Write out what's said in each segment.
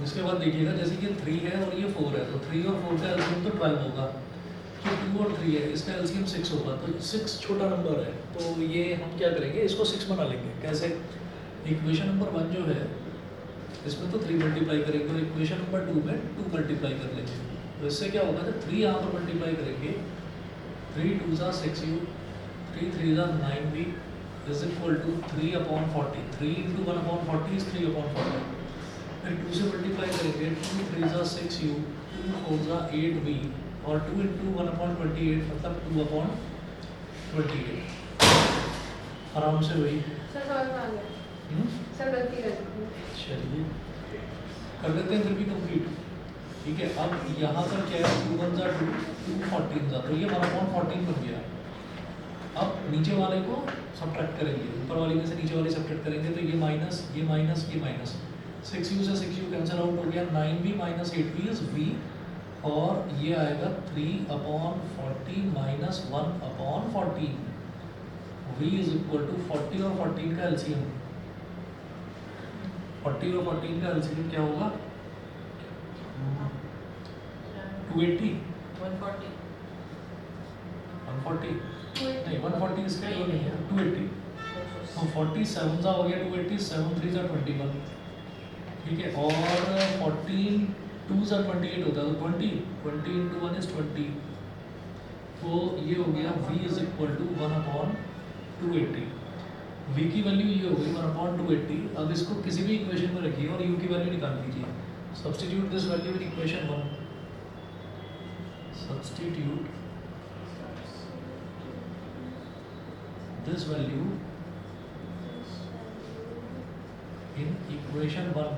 इसके बाद देखिएगा जैसे कि 3 है और ये 4 है, तो 3 और 4 का एलसीएम तो 12 होगा, तो 2 और 3 है, इसका एलसीएम 6 होगा, तो 6 छोटा नंबर है, तो ये हम क्या करेंगे, इसको 6 बना लेंगे। कैसे? इक्वेशन नंबर 1 जो है इसमें तो 3 मल्टीप्लाई करेंगे और इक्वेशन नंबर 2 में 2 मल्टीप्लाई कर लेंगे, तो इससे क्या होगा, जब 3 यहाँ पर मल्टीप्लाई करेंगे, 3 2 ज़ा 6u, 3 3 ज़ा 9v is equal to 3/40, 3 into 1/40 is 3/40, फिर 2 से मल्टीप्लाई करेंगे, 2 3 ज़ा 6u, 2 4 ज़ा 8v और 2 इंटू 1/28 मतलब 2/28, आराम से वही। सर सवाल में आ गया, सर गलती कर दी। चलिए कर देते हैं फिर भी कंप्लीट, ठीक है। अब यहाँ पर क्या है, 2 1 ज़ा 2, 2 14 ज़ा, तो ये 1/14 बन गया। अब नीचे वाले को सब्ट्रैक्ट करेंगे, ऊपर वाले में से नीचे वाले सब्ट्रैक्ट करेंगे, तो ये माइनस, ये माइनस, ये माइनस, 6u से 6u कैंसिल आउट हो गया, 9v minus 8v is v, और ये आएगा 3/40 minus 1/14, v is equal to 40 और 14 का एलसीएम, 40 और 14 का एलसीएम क्या होगा, 280, 140 140 नहीं, 140 इसका ये नहीं है, 280, तो 47 ज़ा हो गया 280, 7 3 ज़ा 21, ठीक है, और 14 2 ज़ा 28 होता है, तो 20 इंटू 1 इज 20, तो ये हो गया v is equal to 1/280, v की वैल्यू ये हो गई 1/280। अब इसको किसी भी इक्वेशन में रखिए और u की वैल्यू निकाल लीजिए, substitute this value in equation 1, substitute this value in equation 1,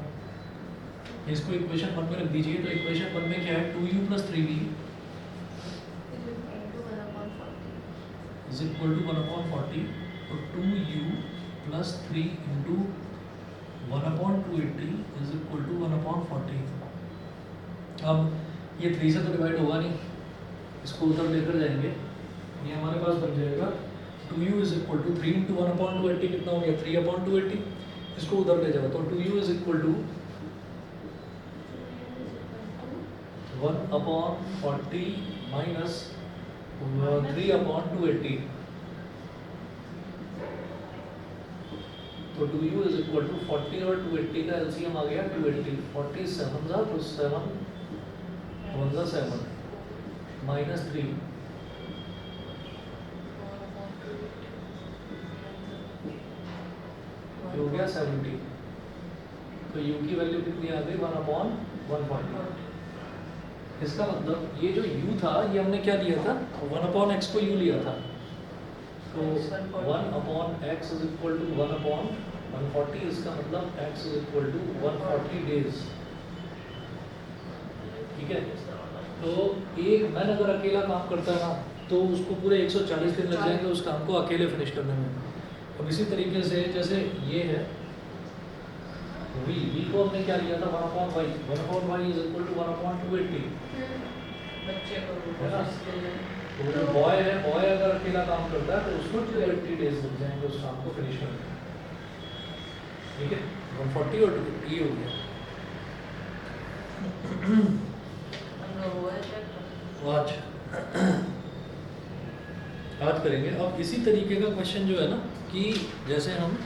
इसको इक्वेशन 1 में रख दीजिए, तो इक्वेशन 1 में क्या है, 2u plus 3v is equal to 1/40, तो 2u plus 3 into 1/280 is equal to 1/40। अब ये 3 से तो डिवाइड होगा नहीं, इसको उधर लेकर जाएंगे, ये हमारे पास बन जाएगा 2u is equal to 3 into 1/280 कितना हो गया, 3/280, इसको उधर ले जाओ, तो 2u is equal to 1/40 minus 3/280, तो 2u is equal to 40 और 280 का एलसीएम आ गया 280, 47 ज़ा तो 7 1 ज़ा 7 माइनस 3 हो गया 70, तो u की वैल्यू कितनी आ गई, 1/140। इसका मतलब ये जो u था ये हमने क्या लिया था, 1/x को u लिया था, तो 1/x इज इक्वल टू 1/140, इसका मतलब x is equal to 140 days, ठीक है। तो एक मैन अगर अकेला काम करता है ना, तो उसको पूरे 140 दिन लग जाएंगे उस काम को अकेले फिनिश करने में। अब इसी तरीके से जैसे ये है v को हमने क्या लिया था, 1/y, 1/y is equal to 1/280, बच्चे को है ना, तो जो बॉय है, बॉय अगर अकेला काम करता है तो उसको 280 डेज लग जाएंगे उस काम को फिनिश करने में, ठीक है। 140 और 280 ये हो गया। आज करेंगे। अब इसी तरीके का क्वेश्चन जो है ना, कि जैसे हम,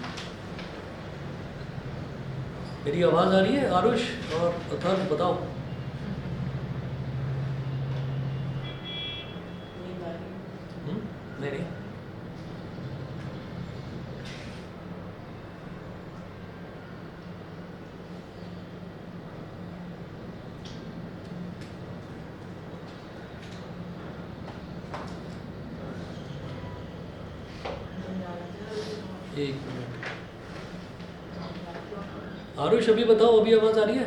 मेरी आवाज़ आ रही है आरुष और अथर्व, बताओ। नहीं नहीं, एक मिनट आरुष, अभी बताओ, अभी आवाज़ आ रही है?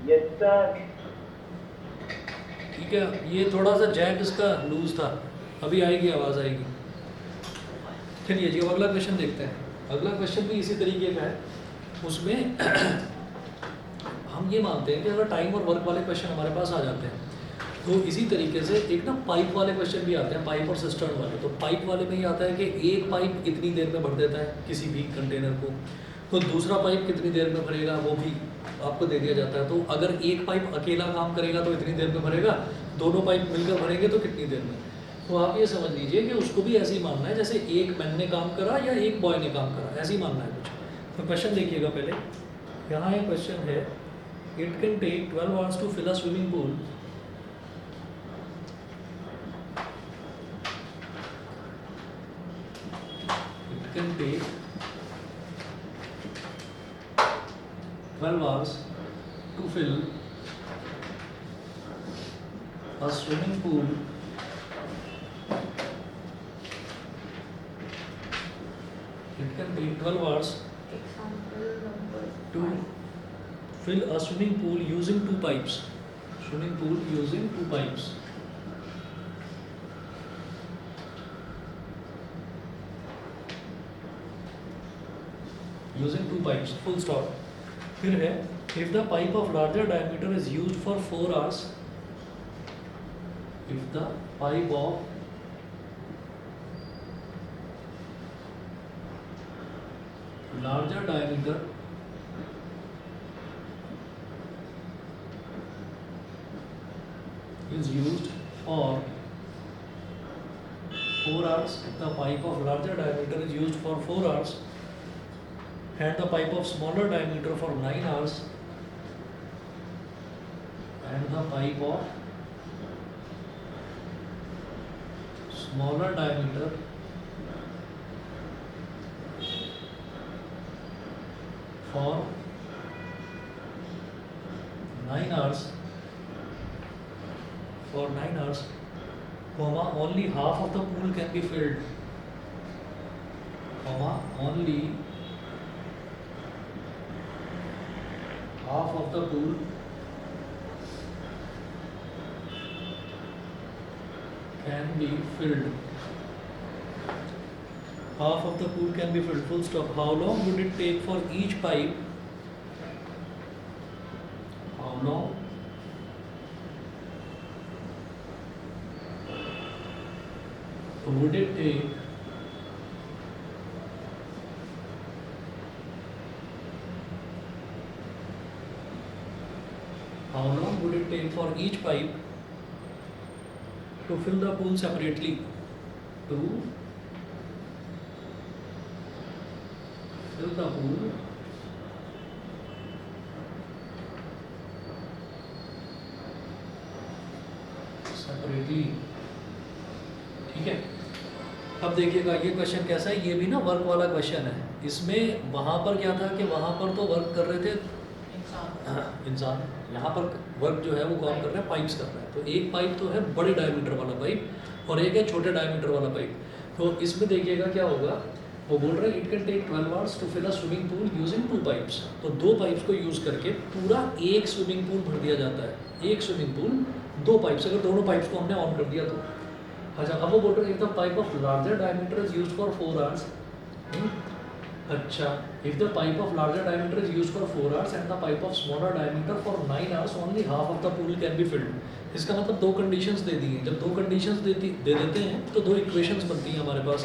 Yes sir. ठीक है, ये थोड़ा सा जैक इसका लूज था, अभी आएगी, आवाज़ आएगी। चलिए जी, अब अगला क्वेश्चन देखते हैं। अगला क्वेश्चन भी इसी तरीके का है, उसमें हम ये मानते हैं कि अगर टाइम और वर्क वाले क्वेश्चन हमारे पास आ जाते हैं, तो इसी तरीके से एक ना पाइप वाले क्वेश्चन भी आते हैं, पाइप और सिस्टर्न वाले। तो पाइप वाले में ये आता है कि एक पाइप इतनी देर में भर देता है किसी भी कंटेनर को, तो दूसरा पाइप कितनी देर में भरेगा वो भी आपको दे दिया जाता है। तो अगर एक पाइप अकेला काम करेगा तो इतनी देर में भरेगा, दोनों पाइप मिलकर भरेंगे तो कितनी देर में। तो आप ये समझ लीजिए कि उसको भी ऐसे ही मानना है जैसे एक मैन ने काम करा या एक बॉय ने काम करा, ऐसे ही मानना है कुछ। तो क्वेश्चन देखिएगा पहले, यहाँ एक क्वेश्चन है, it can take 12 hours to fill a swimming pool. It can take 12 hours to fill a swimming pool it can take 12 hours Example number to 5. fill a swimming pool using two pipes. Swimming pool using two pipes. Using two pipes, full stop. फिर है, if the pipe of larger diameter is used for 4 hours, if the pipe of larger diameter is used for 4 hours, if the pipe of larger diameter is used for 4 hours, and the pipe of smaller diameter for 9 hours, and the pipe of smaller diameter for 9 hours, comma, only half of the pool can be filled, comma, only half of the pool can be filled. Half of the pool can be filled. Full stop. How long would it take for each pipe? How long would it take How long would it take for each pipe to fill the pool separately? To fill the pool separately. ठीक है, अब देखिएगा ये question कैसा है, ये भी ना वर्क वाला क्वेश्चन है। इसमें वहाँ पर क्या था कि वहाँ पर तो वर्क कर रहे थे इंसान, यहाँ पर वर्क जो है वो कौन कर रहा है, पाइप्स कर रहा है। तो एक पाइप तो है बड़े डायमीटर वाला पाइप और एक है छोटे डायमीटर वाला पाइप। तो इसमें देखिएगा क्या होगा, वो बोल रहा है it can take 12 hours to fill a swimming pool using 2 pipes. तो 2 पाइप्स को यूज़ करके पूरा एक स्विमिंग पूल भर दिया जाता है। एक स्विमिंग पूल 2 पाइप्स, अगर दोनों पाइप्स को हमने ऑन कर दिया तो। अच्छा, अब वो बोल रहे हैं if the pipe of larger diameter is used for 4 hours. अच्छा, if the pipe of larger diameter is used for 4 hours and the pipe of smaller diameter for 9 hours, only half of the pool can be filled. इसका मतलब 2 conditions दे दी हैं। जब 2 conditions दे देते हैं तो 2 equations बनती हैं हमारे पास।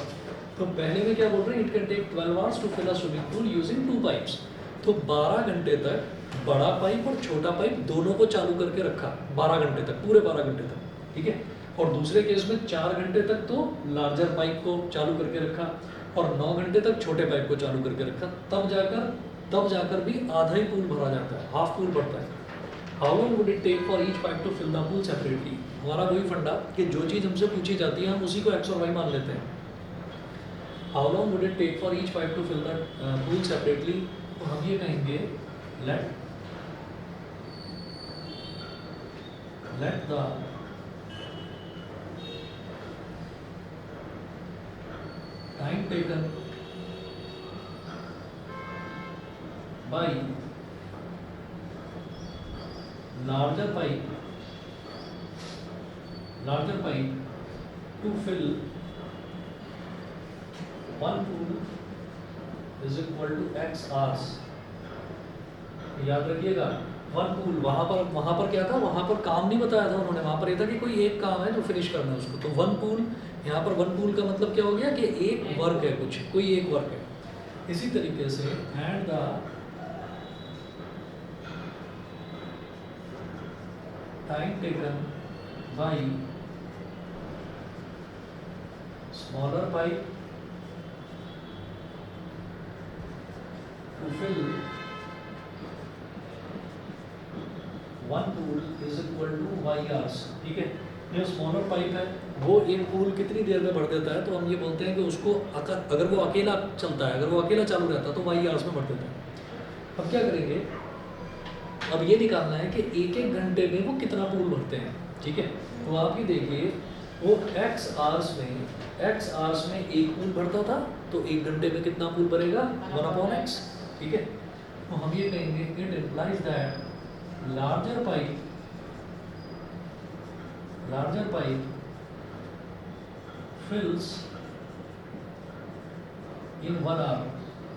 तो पहले में क्या बोल रहे हैं, it can take 12 hours to fill a swimming pool using 2 pipes. तो 12 घंटे तक बड़ा पाइप और छोटा पाइप दोनों को चालू करके रखा, 12 घंटे तक, पूरे 12 घंटे तक, ठीक है। और दूसरे केस में 4 घंटे तक तो लार्जर पाइप को चालू करके रखा और 9 घंटे तक छोटे पाइप को चालू करके रखा। तब जाकर भी आधा ही पूल भरा जाता है, हाफ पूल भरता है। How long would it take for each pipe to fill the pool separately. हमारा वही फंडा कि जो चीज़ हमसे पूछी जाती है हम उसी को एक्स और वाई मान लेते हैं। How long would it take for each pipe to fill the pool separately. तो हम ये कहेंगे let the time taken by larger pipe to fill one pool is equal to x hours। याद रखिएगा, वन पूल, वहाँ पर क्या था, वहाँ पर काम नहीं बताया था उन्होंने। वहाँ पर ये था कि कोई एक काम है जो फिनिश करना है उसको। तो वन पूल, यहाँ पर वन पूल का मतलब क्या हो गया कि एक वर्क है, कोई एक वर्क है। इसी तरीके से and the time taken by smaller pipe to fill one pool is equal to y hours. ठीक है, जो स्मॉलर पाइप है वो एक पूल कितनी देर में भर देता है, तो हम ये बोलते हैं कि उसको अगर वो अकेला चलता है, अगर वो अकेला चालू रहता है तो वाई आर्स में भर देता है। अब क्या करेंगे, अब ये निकालना है कि एक एक घंटे में वो कितना पूल भरते हैं। ठीक है, तो आप ये देखिए वो एक्स आवर्स में एक पूल भरता था, तो एक घंटे में कितना पूल भरेगा 1/x। ठीक है, तो हम ये कहेंगे it implies that larger pipe fills in 1 hour।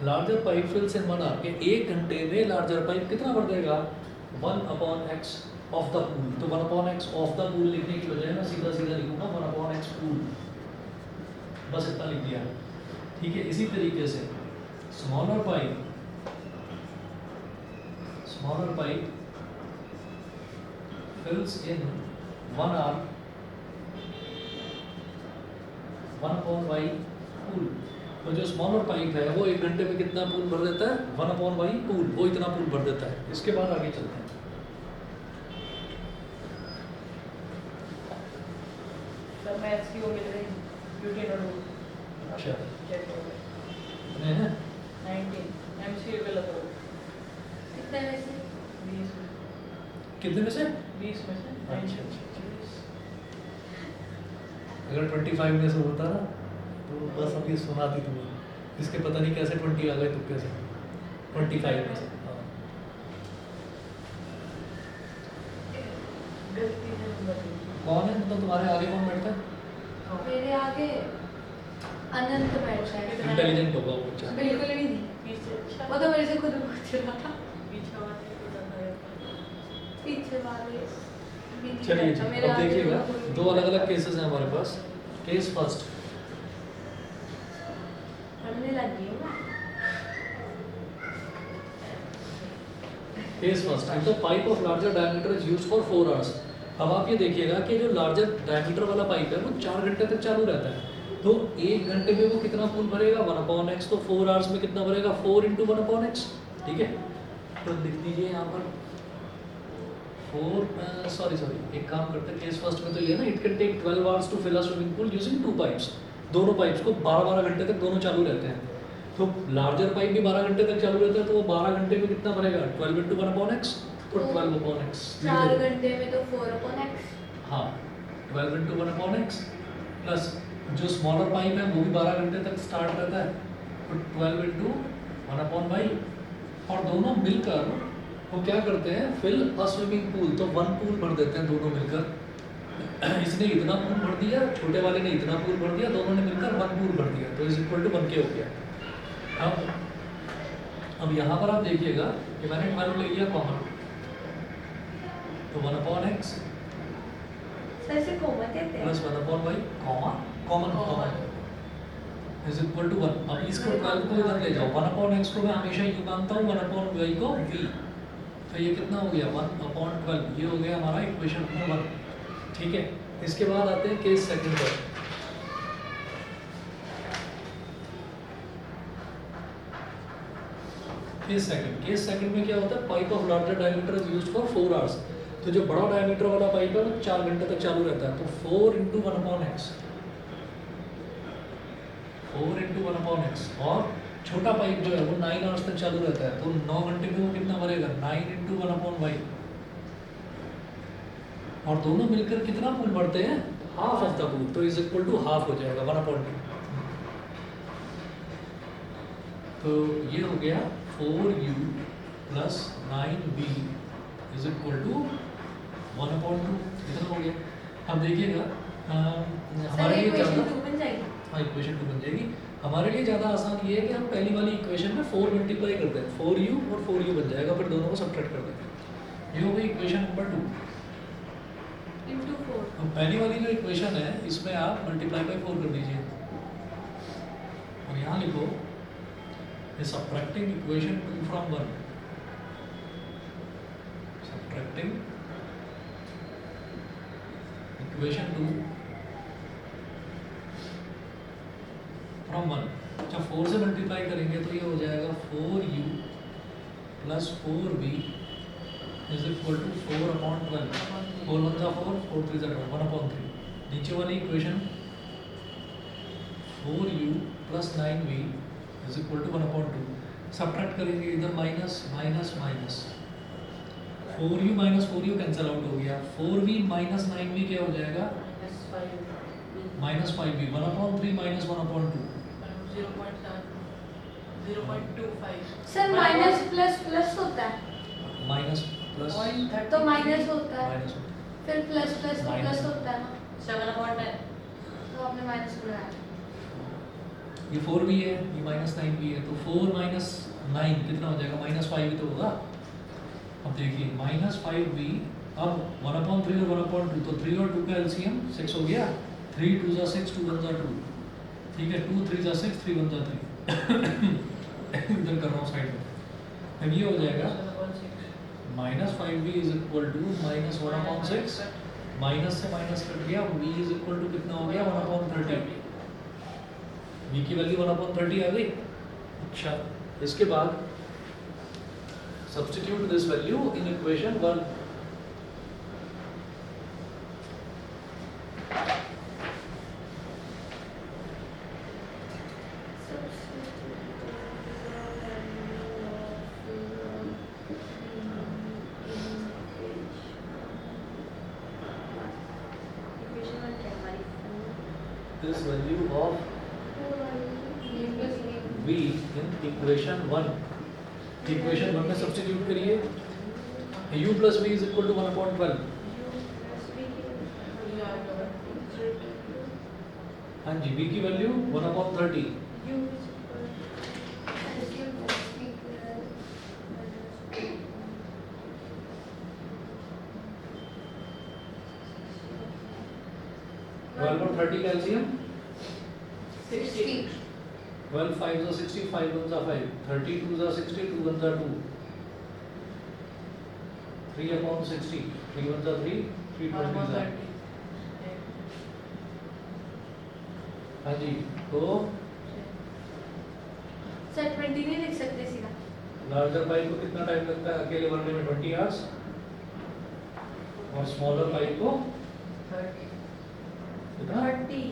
Larger pipe fills in 1 hour के एक घंटे में लार्जर पाइप कितना भर देगा 1/x ऑफ द पूल। तो 1/x ऑफ द पूल लिखने की बजाय मैं सीधा सीधा लिखूंगा 1/x पूल, बस इतना लिख दिया। ठीक है, इसी तरीके से smaller pipe fills in 1 hour 1/y pool. तो जो स्मॉलर पाइप है वो एक घंटे में कितना पूल भर देता है 1/y पूल, वो इतना पूल भर देता है। इसके बाद आगे चलते हैं। सर मैथ्स की वो मिल रही ब्यूटेन और अच्छा चेक हो गया नहीं है 19 एमसीक्यू गलत हो कितने में से 20 में कितने में से 20 में से अच्छा। अगर 25 में से होता ना तो बस अब ये सुनाती तुम्हें, इसके पता नहीं कैसे 20 आ गए तुक्के से 25 में से। हाँ गलती से नंबर कौन है, मतलब तुम्हारे आगे कौन बैठता है? मेरे आगे अनंत बैठा है। इंटेलिजेंट होगा वो बच्चा। बिल्कुल भी नहीं, पीछे अच्छा वो तो मेरे से खुद पूछ रहा था। पीछे वाले को ज्यादा पीछे वाले भी नहीं चलिए बैठा, जी, मेरे अब आगे देखिएगा बिल्कुल भी दो नहीं अलग अलग बैठा। केसेस हैं हमारे पास। केस फर्स्ट, पढ़ने लगी हूँ मैं। केस फर्स्ट तो pipe of larger diameter is used for 4 hours। अब आप ये देखिएगा कि जो लार्जर डायमीटर वाला पाइप है वो 4 घंटे तक चालू रहता है, तो एक घंटे में वो कितना पूल भरेगा 1/x, तो 4 hours में कितना भरेगा 4 × 1/x। ठीक है, तो लिख दीजिए यहाँ पर 4 सॉरी एक काम करते हैं, केस फर्स्ट में तो ये ना it can take 12 hours to fill a swimming pool using 2 pipes। दोनों पाइप्स को 12-12 घंटे तक दोनों चालू रहते हैं, तो लार्जर पाइप भी 12 घंटे तक चालू रहता है, तो वो 12 घंटे में कितना भरेगा 12 × 1/x, तो 12/x। 4 घंटे में तो 4/x। हाँ 12 × 1/x प्लस जो स्मॉलर पाइप है वो भी 12 घंटे तक स्टार्ट रहता है, तो 12 × 1/y, और दोनों मिलकर वो क्या करते हैं फिल अ स्विमिंग पूल, तो 1 पूल भर देते हैं दोनों मिलकर। इसने इतना पूल भर दिया, छोटे वाले ने इतना पूल भर दिया, दोनों ने मिलकर 1 पूल भर दिया, तो इज इक्वल टू 1 के हो गया। अब यहाँ पर आप देखिएगा कि मैंने 12 ले लिया कॉमन, तो 1/x सर से कोमा कहते हैं। Plus 1/y common is equal to 1। अब इसको 12 को इधर ले जाओ, 1/x को मैं हमेशा यू मानता हूँ, 1/y को v, तो ये कितना हो गया 1/12, ये हो गया हमारा इक्वेशन नंबर 1। ठीक है, इसके बाद आते हैं केस सेकंड पर। केस सेकंड में क्या होता है, pipe of larger diameter is used for 4 hours। तो जो बड़ा डायमीटर वाला पाइप है वो 4 घंटे तक चालू रहता है, तो 4 × 1/x, 4 × 1/x, और छोटा पाइप जो है वो 9 hours तक चालू रहता है, तो 9 घंटे में वो कितना भरेगा 9 × 1/y, और दोनों मिलकर कितना पूल भरते हैं हाफ ऑफ द पूल, तो इज इक्वल टू हाफ हो जाएगा 1/2। तो ये हो गया 4u + 9b is equal to 1/2, इतना हो गया। अब देखिएगा सर हमारे लिए इक्वेशन ज़्यादा 2 बन जाएगी। हाँ इक्वेशन 2 बन जाएगी। हमारे लिए ज़्यादा आसान ये है कि हम पहली वाली इक्वेशन में 4 मल्टीप्लाई करते हैं, 4u और 4u बन जाएगा, फिर दोनों को सब्ट्रैक्ट कर देते हैं। ये हो गई इक्वेशन नंबर 2। × 4। तो पहली वाली जो इक्वेशन है इसमें आप मल्टीप्लाई बाई 4 कर दीजिए, और यहाँ लिखो is subtracting equation 2 from 1. Subtracting equation 2 from 1. जब 4 से मल्टीप्लाई करेंगे तो ये हो जाएगा 4u plus 4v is equal to 4/12. 4 1 जा 4, 4 3 जा 12, 1/3. नीचे वाली equation 4u plus 9v is equal to 1/2. Subtract करेंगे इधर minus minus minus, 4u minus 4u cancel out हो गया. 4v माइनस 9v क्या हो जाएगा? Minus 5v. 1/3 minus 1/2. 0.25. Sir minus plus plus होता है, माइनस प्लस तो माइनस होता है, माइनस फिर प्लस प्लस तो Minus. प्लस होता है ना, 7/10. तो आपने माइनस बनाया. ये 4v है, ये माइनस 9v है, तो 4 माइनस 9 कितना हो जाएगा? माइनस 5 तो होगा. अब देखिए माइनस 5v, अब 1/3 और 1/2, तो 3 और 2 का एलसीएम 6 हो गया. 3 2 जा 6, 2 1 जा 2. ठीक है, 2 3 जा 6, 3 1 जा 3. इधर कर रहा हूँ साइड में. अब ये हो जाएगा minus 5v is equal to minus 1/6. Minus से माइनस कट गया, v इज इक्वल टू कितना हो गया? 1/30. v की वैल्यू 1/30 आ गई. अच्छा, इसके बाद substitute this value in equation 1. This value of v in equation 1. Equation 1 में सब्स्टिट्यूट करिए. u plus v is equal to 1/12. हाँ जी, v की वैल्यू 1/30. ट्वेल्व और 30 का एलसीएम 60. 12 5 जा 60, 5 1 जा 5, 30 2 जा 60, 2 1 जा 2. 3/60, 3 1 जा 3, 3 20 जा. हाँ जी, तो सर 20 नहीं लिख सकते सीधा? लार्जर पाइप को कितना टाइम लगता है अकेले भरने में? 20 आवर्स. और स्मॉलर पाइप को कितना? 30.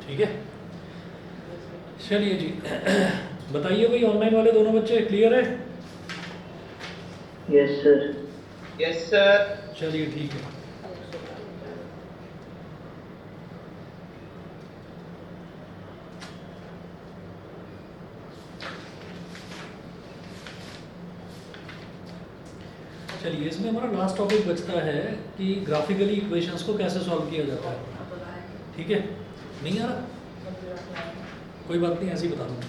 ठीक है, चलिए जी. बताइए भाई, ऑनलाइन वाले दोनों बच्चे क्लियर है? Yes sir. Yes sir. चलिए ठीक है. चलिए, इसमें हमारा लास्ट टॉपिक बचता है कि ग्राफिकली इक्वेशंस को कैसे सॉल्व किया जाता है. ठीक है, नहीं आ रहा? कोई बात नहीं, ऐसे ही बता दूँगा,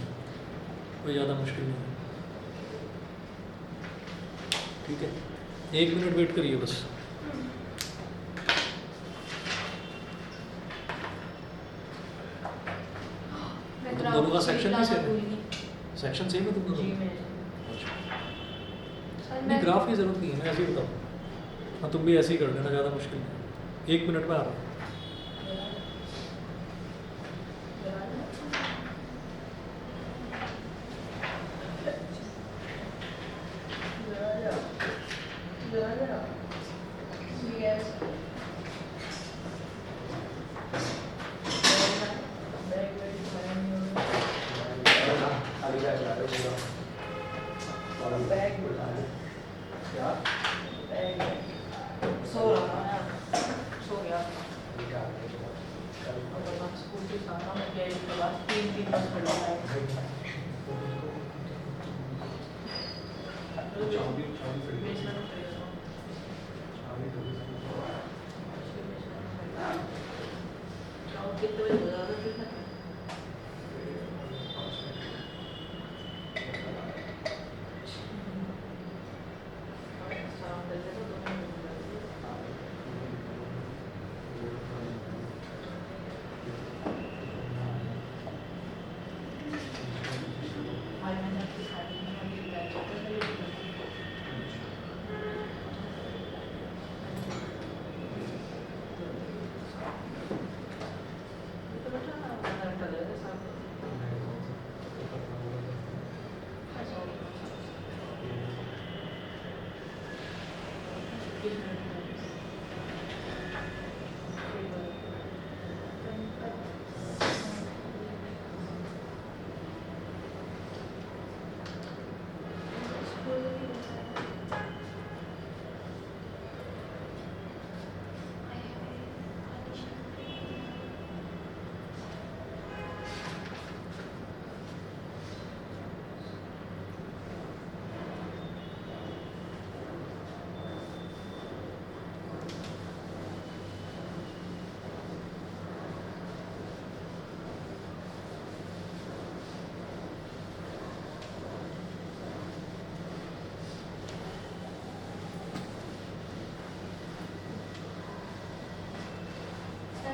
कोई ज़्यादा मुश्किल नहीं है. ठीक है, 1 मिनट वेट करिए बस. मैं तुम दोनों का ग्राफ सेक्शन नहीं सेम भूल है? गई. सेक्शन सेम है तुम दोनों जी का? में अच्छा, सर नहीं मैं ग्राफ की ज़रूरत नहीं है, मैं ऐसे ही बताऊँ. हाँ, तुम भी ऐसे ही कर लेना, ज़्यादा मुश्किल नहीं है. 1 मिनट में आ रहा हूँ.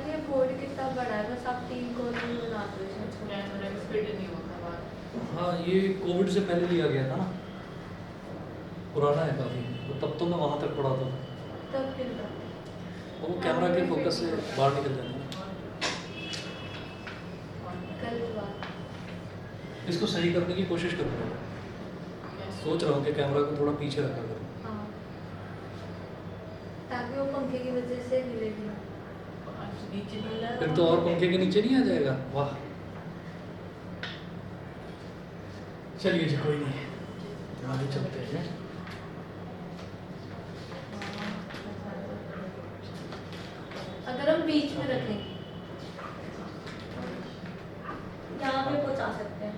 मैम ये बोर्ड कितना बड़ा है, बस आप 3 कॉलम बना दो इसमें। कैमरा में फिट नहीं होता बात। हाँ, ये कोविड से पहले लिया गया था ना, पुराना है काफ़ी, तो तब तो मैं वहाँ तक पढ़ा था। तब फिर था। वो कैमरा के फोकस से बाहर निकल जाता है। गलत बात। इसको सही करने की कोशिश करूँगा, सोच रहा हूँ कि कैमरा को थोड़ा पीछे रखा करूँ। हाँ, ताकि वो पंखे की वजह से मिलेगी। नीचे मिल रहा है फिर तो और पंखे के नीचे नहीं आ जाएगा। वाह, चलिए जी, कोई नहीं, आगे चलते हैं। अगर हम बीच में रखें यहाँ पे पहुँचा सकते हैं।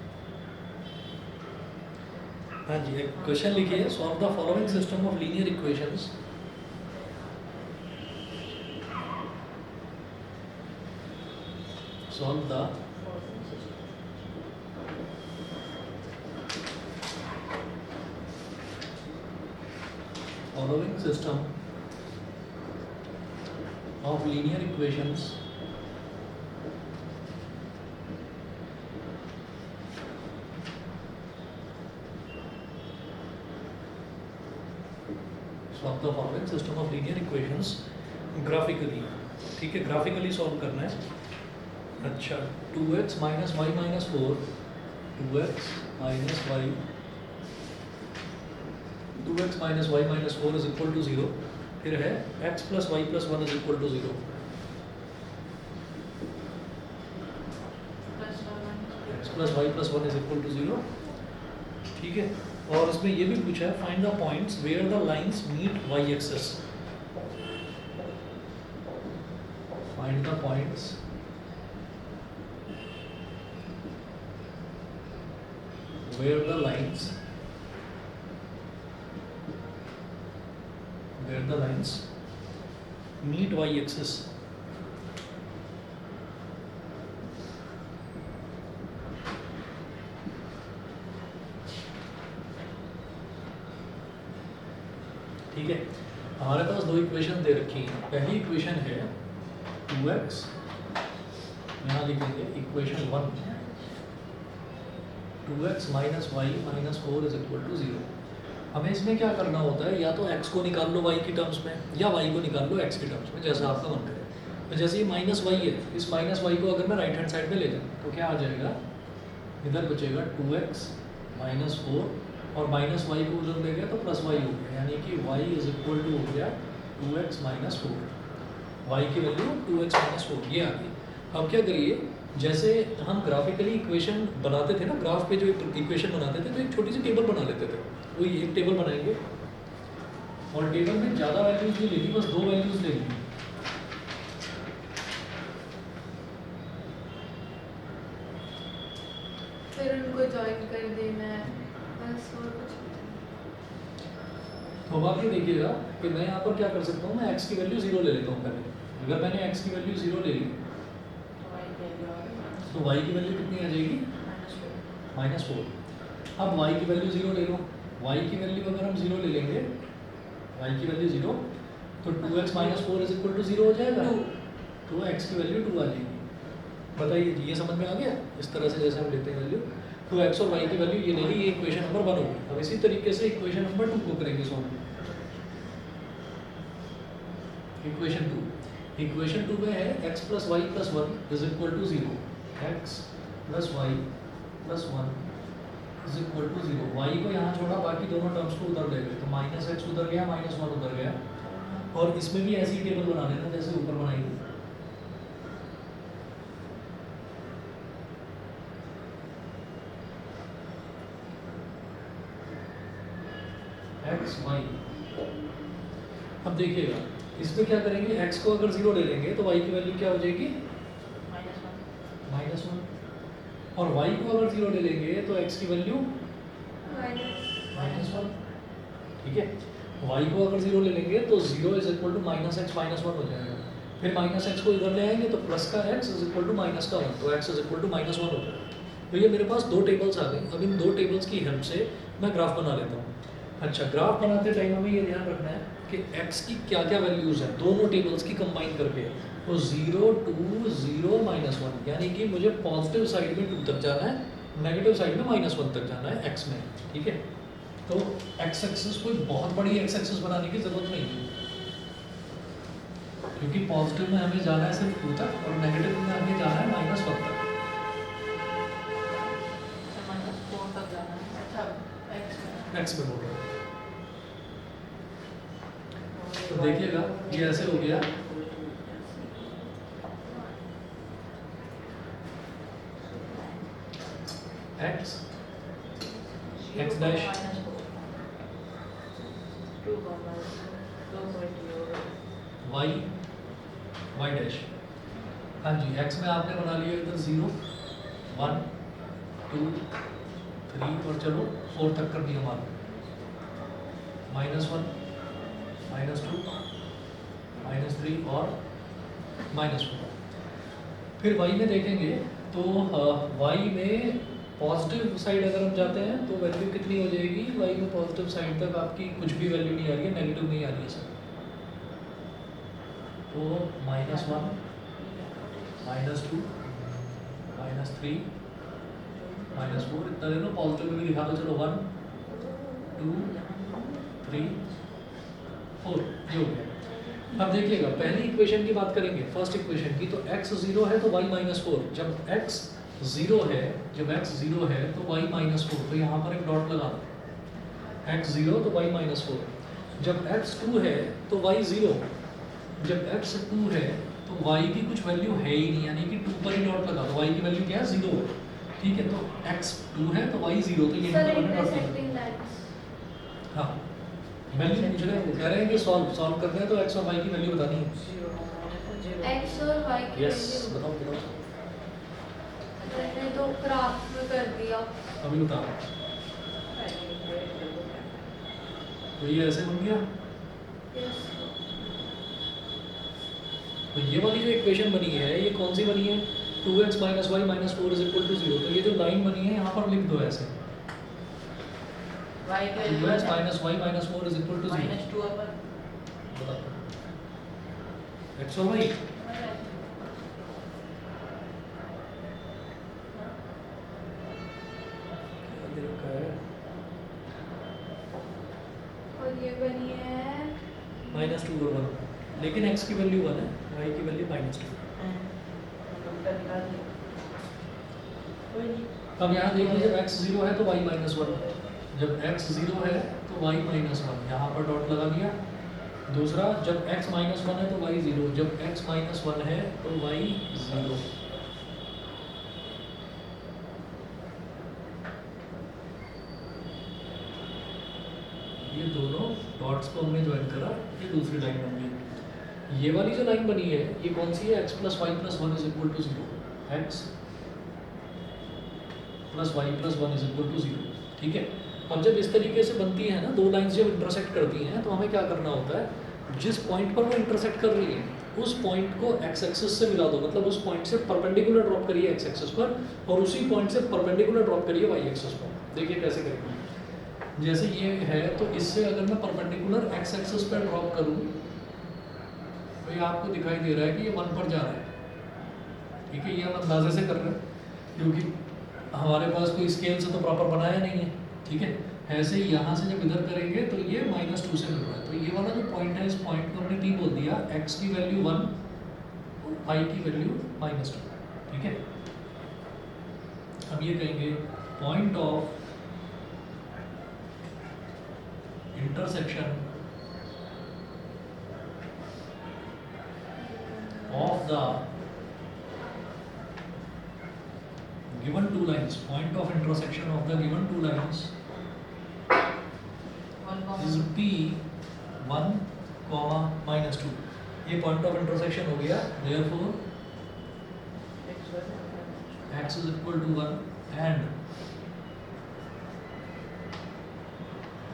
हाँ जी, एक क्वेश्चन लिखिए, solve the following system of linear equations. Solve the following system of linear equations solve the following system of linear equations graphically। ठीक है, ग्राफिकली सॉल्व करना है। अच्छा, 2x minus y minus 4, 2x minus y 2x minus y minus 4 is equal to 0। फिर है x plus y plus 1 is equal to 0। x plus y plus 1 is equal to 0। ठीक है, और इसमें ये भी पूछा है, find the points where the lines meet y axis. Find the points where the lines meet y axis। ठीक है, हमारे पास दो इक्वेशन दे रखी हैं। पहली इक्वेशन है 2x, यहाँ लिखेंगे equation 1, 2x minus y minus 4 is equal to 0। हमें इसमें क्या करना होता है, या तो x को निकाल लो y की टर्म्स में, या y को निकाल लो x की टर्म्स में, जैसा आपका मन करे। तो जैसे ये माइनस वाई है, इस माइनस वाई को अगर मैं राइट हैंड साइड में ले जाऊँ तो क्या आ जाएगा, इधर बचेगा 2x माइनस 4, और माइनस वाई को उधर ले गया तो प्लस वाई हो गया, यानी कि y इज इक्वल टू हो गया 2x माइनस 4। y की वैल्यू 2x माइनस 4 ये आ गई। अब क्या करिए, जैसे हम ग्राफिकली इक्वेशन बनाते थे ना, ग्राफ पे जो इक्वेशन बनाते थे तो एक छोटी सी टेबल बना लेते थे। वही एक टेबल बनाएंगे और टेबल में ज़्यादा वैल्यूज नहीं लेनी, बस 2 वैल्यूज लेनी। फिर उनको ज्वाइन कर देना है, बस और कुछ नहीं। तो अब आप ये देखिएगा कि मैं यहाँ पर क्या कर सकता हूँ, मैं x की वैल्यू 0 ले लेता हूँ पहले। अगर मैंने x की वैल्यू 0 ले ली तो y की वैल्यू कितनी आ जाएगी, -4। अब y की वैल्यू 0 ले लो, y की वैल्यू अगर हम 0 ले लेंगे, y की वैल्यू 0, तो 2x minus 4 is equal to 0 हो जाएगा, तो x की वैल्यू 2 आ जाएगी। बताइए, ये समझ में आ गया? इस तरह से जैसे हम लेते हैं वैल्यू, तो x और y की वैल्यू ये ले ली, ये इक्वेशन नंबर 1 होगी। अब इसी तरीके से इक्वेशन नंबर 2 को करेंगे सॉल्व। इक्वेशन 2 में है x plus y plus 1 is equal to 0, x plus y plus 1 is equal to 0। Y को यहाँ छोड़ा, बाकी दोनों टर्म्स को उधर ले गए, तो माइनस एक्स उधर गया, माइनस 1 उधर गया। और इसमें भी ऐसी टेबल बना लेना जैसे ऊपर बनाई थी। एक्स वाई, अब देखिएगा इसमें क्या करेंगे, x को अगर 0 ले लेंगे तो y की वैल्यू क्या हो जाएगी, -1, और y को अगर 0 ले लेंगे तो x की वैल्यू -1। ठीक है, y को अगर 0 ले लेंगे तो 0 इज इक्वल टू -x -1 हो जाएगा। फिर -x को इधर ले आएंगे तो प्लस का x is equal to minus का 1, तो x इज इक्वल टू -1 हो जाएगा। तो ये मेरे पास दो टेबल्स आ गई। अब इन दो टेबल्स की हेल्प से मैं ग्राफ बना लेता हूँ। अच्छा, ग्राफ बनाते टाइम हमें ये ध्यान रखना है कि x की क्या क्या वैल्यूज़ हैं, दोनों टेबल्स की कंबाइन करके। तो 0 2 0 -1, यानी कि मुझे पॉजिटिव साइड में 2 तक जाना है, नेगेटिव साइड में -1 तक जाना है एक्स में, ठीक है। तो एक्स एक्सिस कोई बहुत बड़ी एक्स एक्सिस बनाने की जरूरत नहीं है, क्योंकि पॉजिटिव में हमें जाना है सिर्फ 2 तक और नेगेटिव में हमें जाना है -1 तक। -4 तक जाना है। अच्छा एक्स में बोल रहा हूँ। तो देखिएगा ये ऐसे हो गया, x x dash y y dash. हाँ जी, एक्स में आपने बना लिया इधर 0 1 2 3 और चलो 4 तक कर दिया मान, -1 -2 -3 और -4। फिर वाई में देखेंगे तो वाई में पॉजिटिव साइड अगर हम जाते हैं तो वैल्यू कितनी हो जाएगी, वाई में पॉजिटिव साइड तक आपकी कुछ भी वैल्यू नहीं आ रही है, नेगेटिव नहीं आ रही है सर। तो -1 -2 -3 -4 इतना ले लो, पॉजिटिव में भी दिखा दो, चलो 1 2 3 4 ये हो गया। अब देखिएगा पहली इक्वेशन की बात करेंगे, फर्स्ट इक्वेशन की, तो x 0 है तो y -4, जब x 0 है तो y -4, तो यहाँ पर एक डॉट लगा दो, x 0 तो y -4। जब x 2 है तो y 0, जब x 2 है तो y की कुछ वैल्यू है ही नहीं, यानी कि 2 पर ही डॉट लगा दो, y की वैल्यू क्या है 0 है, ठीक है। तो x 2 है तो y 0, तो ये सर डॉट लगा इंटरसेक्टिंग लाइंस। हाँ, वैल्यू पूछ रहे हैं, कह रहे हैं कि सॉल्व करना है तो x और y की वैल्यू बतानी है। x और y की यस वैल्यू बताओ बताओ, मैंने तो ग्राफ में कर दिया। अभी बताओ। तो ये ऐसे बन गया, यस तो ये वाली जो इक्वेशन बनी है ये कौन सी बनी है, 2x - y - 4 = 0। तो ये जो लाइन बनी है यहाँ पर लिख दो ऐसे, 2x - y - 4 = 0। -2 अपन बताओ x और y, और ये बनी है -2 और 1, लेकिन x की वैल्यू 1 है, y की वैल्यू -2। अब यहाँ देखिए जब x 0 है तो y -1, जब x 0 है तो y -1, यहाँ पर डॉट लगा दिया। दूसरा जब x -1 है तो y 0, जब x -1 है तो y 0। ये दोनों डॉट्स को हमने ज्वाइन करा, ये दूसरी लाइन बन गई। ये वाली जो लाइन बनी है ये कौन सी है, x + y + 1 = 0, x + y + 1 = 0, ठीक है। अब जब इस तरीके से बनती है ना, दो लाइंस जब इंटरसेक्ट करती हैं तो हमें क्या करना होता है, जिस पॉइंट पर वो इंटरसेक्ट कर रही है उस पॉइंट को एक्स एक्सिस से मिला दो, मतलब उस पॉइंट से परपेंडिकुलर ड्रॉप करिए एक्स एक्सिस पर और उसी पॉइंट से परपेंडिकुलर ड्रॉप करिए वाई एक्सिस पर। देखिए कैसे करेंगे, जैसे ये है तो इससे अगर मैं परपेंडिकुलर एक्स एक्सिस पर ड्रॉप करूँ तो ये आपको दिखाई दे रहा है कि ये 1 पर जा रहा है, ठीक है। ये हम अंदाजे से कर रहे हैं क्योंकि हमारे पास कोई स्केल से तो प्रॉपर बनाया नहीं है, ठीक है। ऐसे ही यहाँ से जब इधर करेंगे तो ये -2 से मिल रहा है, तो ये वाला जो पॉइंट है इस पॉइंट को हमने T बोल दिया, x की वैल्यू 1 और y की वैल्यू -2, ठीक है। अब ये कहेंगे point of intersection of the given two lines, point of intersection of the given two lines is P1, -2। ये point of intersection हो गया, therefore x is equal to 1 and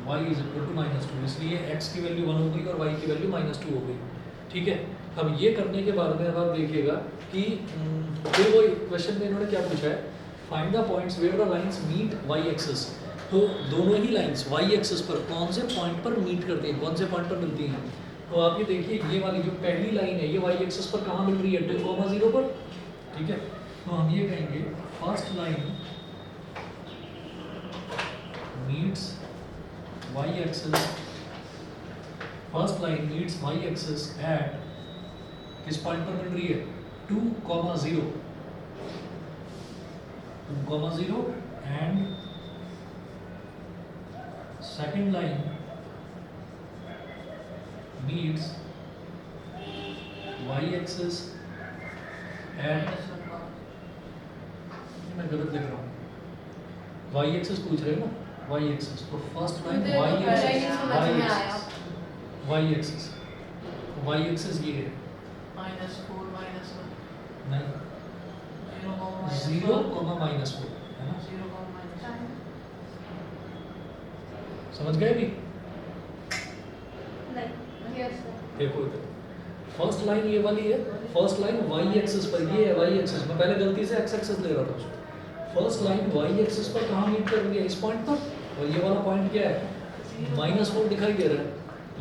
y is equal to -2, इसलिए x की value 1 हो गई और y की value -2 हो गई, ठीक है। अब ये करने के बाद में अब आप देखिएगा कि फिर वो क्वेश्चन में इन्होंने क्या पूछा है, find the points where the lines meet y axis. तो दोनों ही लाइंस वाई एक्सिस पर कौन से पॉइंट पर मीट करती हैं, कौन से पॉइंट पर मिलती हैं, तो आप ये देखिए ये वाली जो पहली लाइन है ये y एक्सिस पर कहाँ मिल रही है 2,0 पर, ठीक है। तो हम ये कहेंगे first line meets y axis, first line meets y axis at किस पॉइंट पर मिल रही है 2,0 and second line meets y axis at मैं गलत लिख रहा हूँ y axis पूछ रहे हैं ना y axis तो फर्स्ट लाइन मुझे y तो पहले ही axis समझ में आया। y axis y axis ये है -4 -1 नहीं 0, -4 है ना, 0, समझ गए भी। Yes sir. देखो इधर फर्स्ट लाइन ये वाली है, फर्स्ट लाइन y एक्सिस पर ये है y एक्सिस, मैं पहले गलती से x एक्सिस ले रहा था उसको। फर्स्ट लाइन y एक्सिस पर कहाँ मीट कर रही है इस पॉइंट पर, और ये वाला पॉइंट क्या है -4 दिखाई दे रहा है,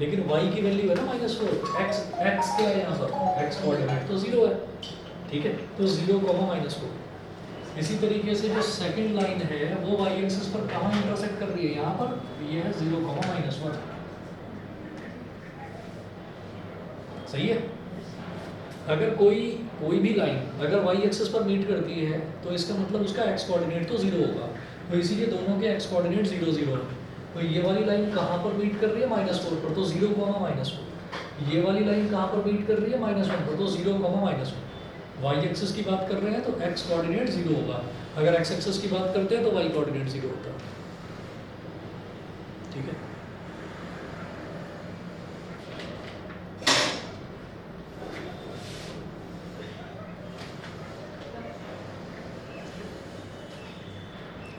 लेकिन y की वैल्यू है ना -4, x क्या है यहाँ पर x कोऑर्डिनेट तो 0 है, ठीक है। तो 0, -4। इसी तरीके से जो सेकंड लाइन है वो y एक्सिस पर कहाँ इंटरसेक्ट कर रही है, यहाँ पर, ये है 0, -1। सही है। अगर कोई भी लाइन अगर y एक्सिस पर मीट करती है तो इसका मतलब उसका x कोऑर्डिनेट तो 0 होगा, तो इसीलिए दोनों के x कोऑर्डिनेट 0, 0 है। तो ये वाली लाइन कहाँ पर मीट कर रही है -4 पर, तो 0, -4। ये वाली लाइन कहाँ पर मीट कर रही है -1 पर, तो 0, -1। y एक्सिस की बात कर रहे हैं तो x कोऑर्डिनेट 0 होगा, अगर x एक्सिस की बात करते हैं तो y कोऑर्डिनेट 0 होता है, ठीक है।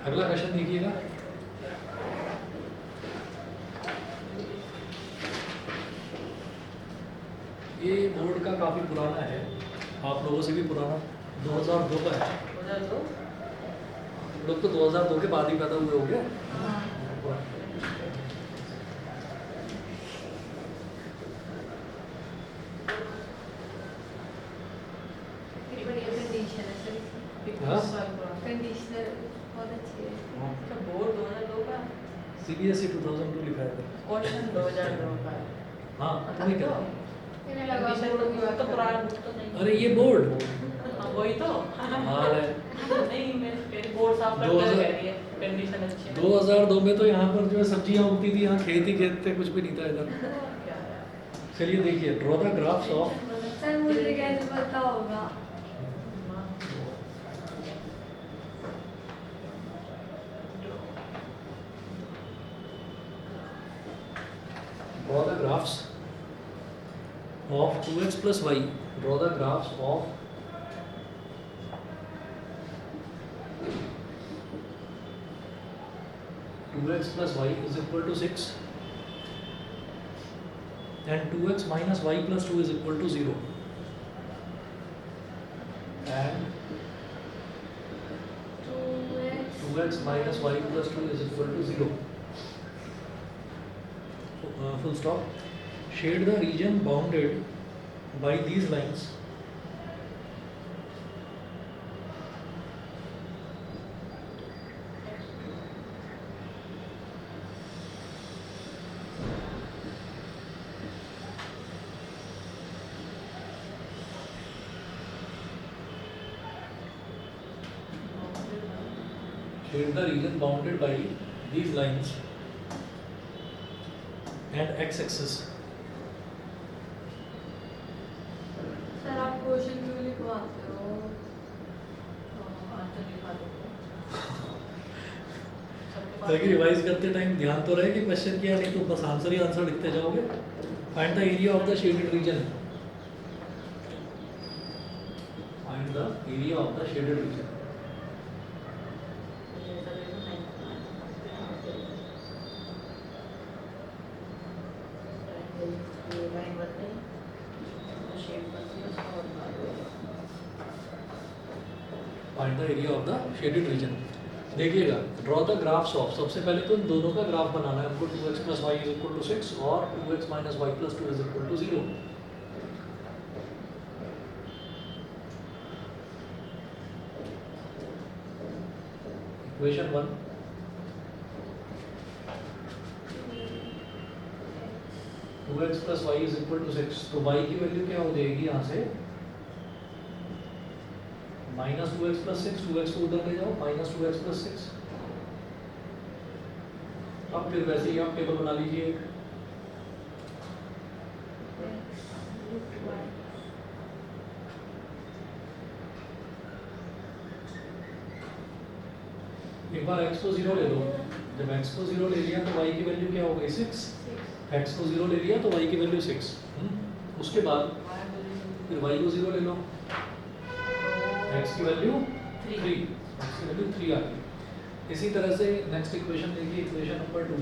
अगला क्वेश्चन देखिएगा। ये बोर्ड का काफी पुराना है, आप लोगों से भी पुराना, 2002 का है। 2002 हम लोग तो 2002 के बाद ही पैदा हुए होंगे। बढ़िया कंडीशन है सर इसकी। 21 साल पुराना। कंडीशनर बहुत अच्छी है। अच्छा, बोर्ड 2002 का, CBSE 2002 लिखा है इधर। क्वेश्चन 2002 का है। हाँ तुम्हें क्या, मैंने लगा कंडीशन बोर्ड की बात तो कर पुराना रहे बुक तो नहीं। अरे ये बोर्ड हाँ, वही तो। हाल है। नहीं, मेरी बोर्ड साफ करके 2000 कह रही है कंडीशन अच्छी है। 2002 में तो यहाँ पर जो है सब्जियाँ उगती थी, यहाँ खेत ही खेत थे, कुछ भी नहीं था इधर। क्या है? चलिए देखिए, ड्रॉ द ग्राफ्स ऑफ हैं। सर मुझे कैसे पता होगा? draw the graphs of 2x plus y, draw the graphs of 2x plus y is equal to 6 and 2x minus y plus 2 is equal to 0 and 2x minus y plus 2 is equal to 0. Full stop. Shade the region bounded by these lines shade the region bounded by these lines and x-axis. Sir आप question क्यों लिखवाते हो? Answer लिखा दो। सबके पास ताकि revise करते time ध्यान तो रहे कि क्वेश्चन क्या है, नहीं तो बस आंसर ही आंसर लिखते जाओगे। Find the area of the shaded reason, find the area of the shaded reason. ऐसा देखो नहीं। ये लाइन बताई, शेप बताई, उसका और Find the area of the shaded region. देखिएगा, ड्रॉ द ग्राफ्स ऑफ, सबसे पहले तो इन दोनों का ग्राफ बनाना है हमको। 2x plus y is equal to 6 और 2x minus y plus 2 is equal to 0। Equation 1, two x plus y is equal to 6, तो y की वैल्यू क्या हो जाएगी यहाँ से, माइनस 2x प्लस 6, 2x को उधर ले जाओ, माइनस 2x प्लस 6। अब फिर वैसे ही आप टेबल बना लीजिए एक। एक बार x को 0 ले लो, जब x को 0 ले लिया तो y की वैल्यू क्या हो गई 6, x को 0 ले लिया तो y की वैल्यू 6। उसके बाद फिर y को 0 ले लो, x की वैल्यू 3, x की वैल्यू 3 आ गई। इसी तरह से नेक्स्ट इक्वेशन देखिए, equation number 2,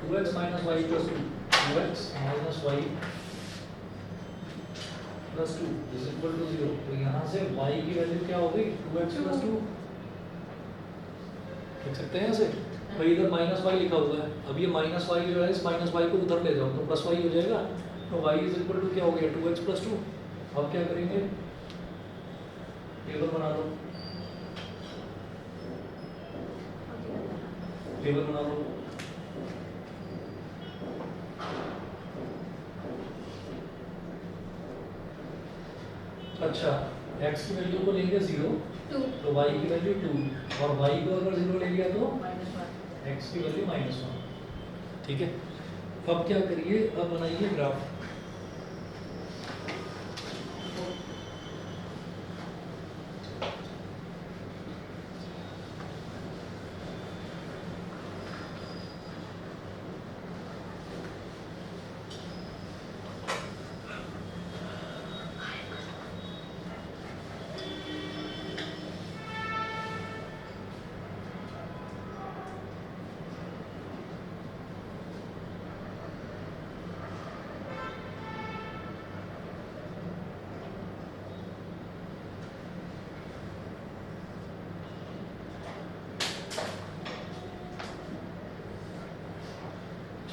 two x minus y plus 2, 2x minus y plus 2 is equal to 0। तो यहाँ से y की वैल्यू क्या हो गई 2x प्लस 2, लिख सकते हैं ऐसे। भाई इधर माइनस वाई लिखा हुआ है, अब ये माइनस वाई जो है इस माइनस वाई को उधर ले जाओ तो प्लस वाई हो जाएगा। तो y इज इक्वल टू क्या हो गया 2x प्लस 2। अब क्या करेंगे, टेबल बना लो, टेबल बना लो। अच्छा, x की वैल्यू को लेंगे 0 तो y की वैल्यू 2 और y को अगर 0 ले लिया तो x की वैल्यू -1। ठीक है, अब क्या करिए, अब बनाइए ग्राफ।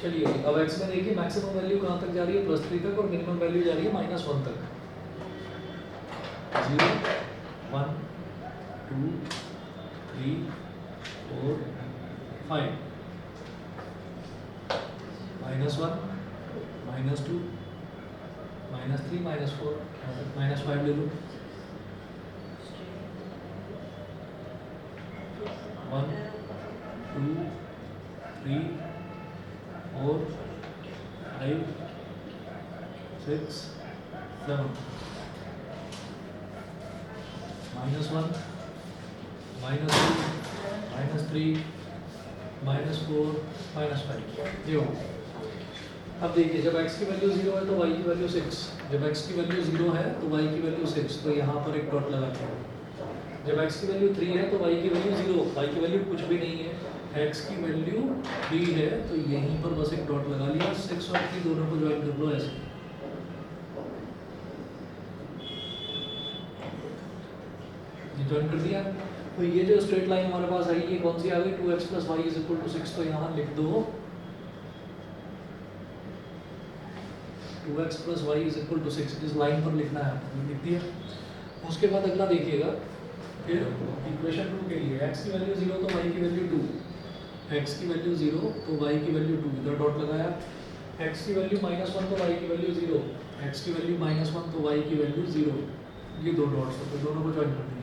चलिए अब x में देखिए मैक्सिमम वैल्यू कहाँ तक जा रही है +3 तक और मिनिमम वैल्यू जा रही है -1 तक। 0 1 2 3 4 5 -1 -2 -3 -4 -5 ले लो। 1 2 3 4 5 6 7 -1 -2 -3 -4 -5 ये हो। अब देखिए जब x की वैल्यू 0 है तो y की वैल्यू 6, जब x की वैल्यू 0 है तो y की वैल्यू 6, तो यहाँ पर एक डॉट लगाते हैं। जब x की वैल्यू 3 है तो y की वैल्यू 0, y की वैल्यू कुछ भी नहीं है, x की वैल्यू 3 है तो यहीं पर बस एक डॉट लगा लिया। 6 और 3 दोनों को ज्वाइन कर लो ऐसे। ये ज्वाइन कर दिया, तो ये जो स्ट्रेट लाइन हमारे पास आई ये कौन सी आ गई 2x plus y is equal to 6। तो यहाँ लिख दो 2x plus y is equal to 6, इस लाइन पर लिखना है, लिख दिया। उसके बाद अगला देखिएगा, फिर इक्वेशन 2 के लिए x की वैल्यू 0 तो y की वैल्यू 2, x की वैल्यू 0 तो y की वैल्यू 2, इधर डॉट लगाया। x की वैल्यू -1 तो y की वैल्यू 0, x की वैल्यू -1 तो y की वैल्यू 0, ये दो डॉट्स तो दोनों को ज्वाइन कर दीजिए।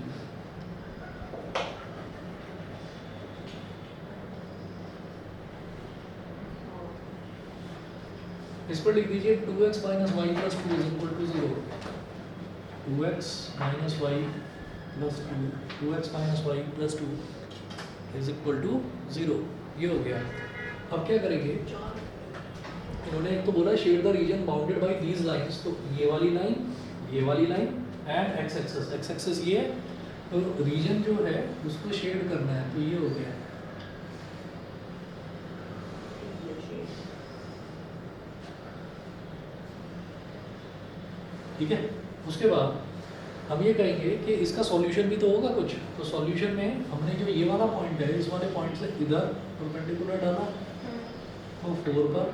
इस पर लिख दीजिए 2x minus y plus 2 is equal to 0। 2x minus y plus 2, 2x minus y plus 2 is equal to 0, ये हो गया। अब क्या करेंगे, इन्होंने एक तो बोला shade the region bounded by these lines, तो ये वाली line and x axis, x axis ये, तो रीजन जो है उसको शेड करना है, तो ये हो गया। ठीक है, उसके बाद हम ये कहेंगे कि इसका सॉल्यूशन भी तो होगा कुछ, तो सॉल्यूशन में हमने जो ये वाला पॉइंट है इस वाले पॉइंट से इधर परपेंडिकुलर डाला, तो 4 पर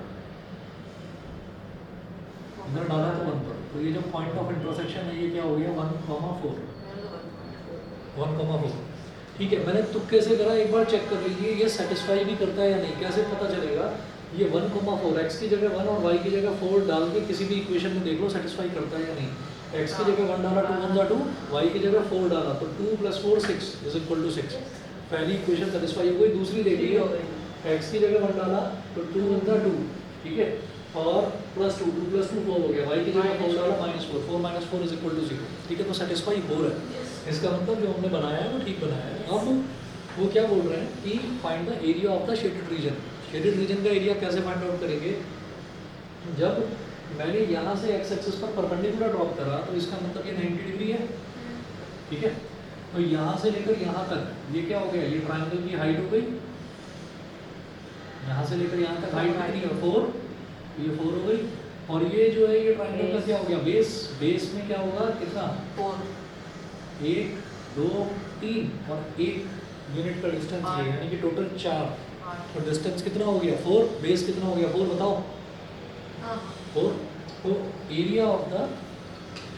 इधर डाला तो 1 पर, तो ये जो पॉइंट ऑफ इंटरसेक्शन है ये क्या हो गया 1,4 1,4। ठीक है, मैंने तुक्के से करा, एक बार चेक कर लीजिए ये सेटिस्फाई भी करता है या नहीं। कैसे पता चलेगा? ये 1,4 x की जगह 1 और y की जगह 4 डाल के किसी भी इक्वेशन में देख लो सेटिस्फाई करता है या नहीं। x की जगह 1 डाला 2 1 जा 2, y की जगह 4 डाला तो 2 + 4 6 = 6। पहली इक्वेशन सेटिस्फाई हो गई। दूसरी देखिए, x की जगह 1 डाला तो 2 1 जा 2, ठीक है, और +2 2 + 2 4 हो गया, y की जगह 4 डाला -4 4 - 4 = 0, ठीक है, तो सेटिस्फाई हो रहा है। इसका मतलब जो हमने बनाया है वो ठीक बनाया है। अब वो क्या बोल रहे हैं कि find the area of the shaded reason. Shaded region का एरिया कैसे फाइंड आउट करेंगे? जब मैंने यहाँ से x एक्सिस पर परपेंडिकुलर ड्रॉप करा तो इसका मतलब ये 90 डिग्री है, ठीक है, तो यहाँ से लेकर यहाँ तक ये क्या हो गया, ये ट्रायंगल की हाइट हो गई। यहाँ से लेकर यहाँ तक हाइट कितनी है 4, ये 4 हो गई। और ये जो है ये ट्रायंगल का क्या हो गया बेस, बेस में क्या होगा कितना 4 1 2 3 और 1 यूनिट का डिस्टेंस है, यानी कि टोटल 4। तो डिस्टेंस कितना हो गया 4, बेस कितना हो गया 4 बताओ। हाँ 4। तो area of the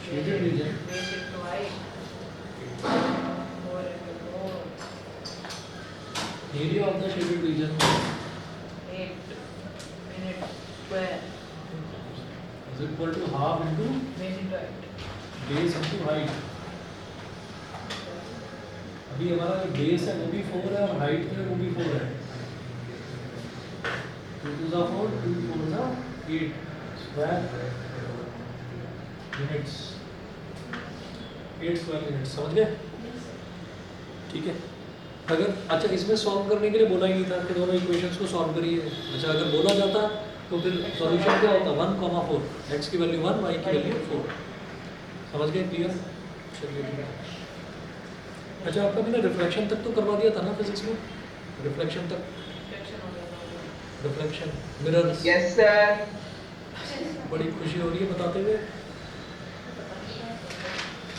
shaded region area of the shaded region is equal to half into base into height. अभी हमारा जो बेस है वो भी 4 है और हाइट जो है वो भी 4 है। 2 2 ज़ा 4 2 4 ज़ा 8 स्क्वायर यूनिट्स 8 स्क्वायर यूनिट्स, समझ गए? ठीक है। अगर अच्छा इसमें सॉल्व करने के लिए बोला ही नहीं था कि दोनों इक्वेशंस को सॉल्व करिए। अच्छा अगर बोला जाता तो फिर सॉल्यूशन क्या होता 1,4, x की वैल्यू 1 y की वैल्यू 4। समझ गए? क्लियर? चलिए ठीक है। अच्छा आपका मैंने रिफ्लेक्शन तक तो करवा दिया था ना फिजिक्स में, रिफ्लेक्शन तक, रिफ्लेक्शन मिरर्स। Yes sir. बड़ी खुशी हो रही है बताते हुए।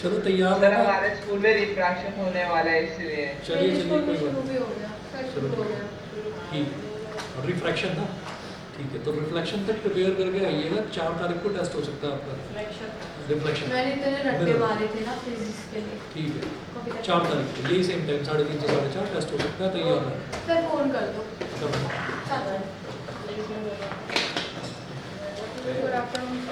चलो तैयार सर है ना? हमारे स्कूल में रिफ्रैक्शन होने वाला है इसलिए। चलिए मेरे चलिए स्कूल में कोई शुरू बात भी हो गया, कल चलो शुरू हो गया। ठीक, रिफ्रैक्शन ना, ठीक है, तो रिफ्लेक्शन तक प्रिपेयर करके आइएगा। 4 तारीख को टेस्ट हो सकता है आपका रिफ्लेक्शन। मैंने इतने रट्टे मारे थे ना फिजिक्स के लिए। ठीक है, कभी तक 4 तारीख को यही सेम टाइम 3:30 से 4:30 टेस्ट हो सकता है, तैयार है। सर फोन कर दो। चलो। साथ में। Good afternoon.